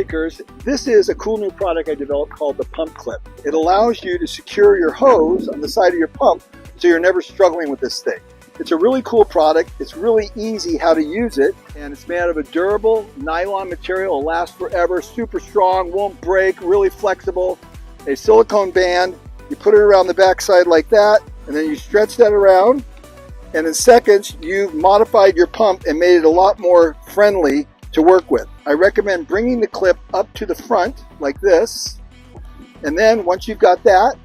Akers. This is a cool new product I developed called the pump clip. It allows you to secure your hose on the side of your pump so you're never struggling with this thing. It's a really cool product. It's really easy how to use it, and it's made out of a durable nylon material. It'll last forever, super strong, won't break, really flexible. A silicone band, you put it around the backside like that, and then you stretch that around, and in seconds you've modified your pump and made it a lot more friendly to work with. I recommend bringing the clip up to the front like this, and then once you've got that,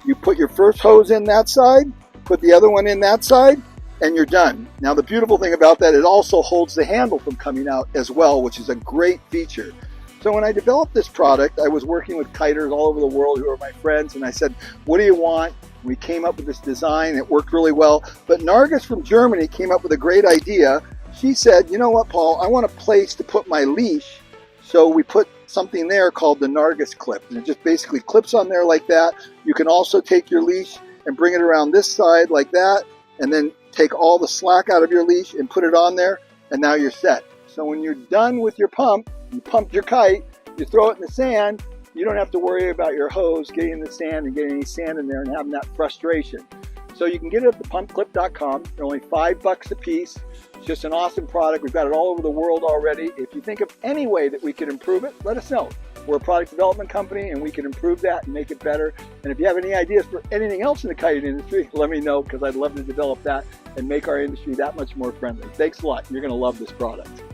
you put your first hose in that side, put the other one in that side, and you're done. Now the beautiful thing about that, it also holds the handle from coming out as well, which is a great feature. So when I developed this product, I was working with kiters all over the world who are my friends, and I said, what do you want? We came up with this design. It worked really well. But Nargis from Germany came up with a great idea. She said, you know what, Paul, I want a place to put my leash. So we put something there called the Nargis clip. And it just basically clips on there like that. You can also take your leash and bring it around this side like that, and then take all the slack out of your leash and put it on there, and now you're set. So when you're done with your pump, you pumped your kite, you throw it in the sand, you don't have to worry about your hose getting in the sand and getting any sand in there and having that frustration. So you can get it at thepumpclip.com. They're only $5 a piece. It's just an awesome product. We've got it all over the world already. If you think of any way that we can improve it, let us know. We're a product development company, and we can improve that and make it better. And if you have any ideas for anything else in the kiting industry, let me know, because I'd love to develop that and make our industry that much more friendly. Thanks a lot. You're going to love this product.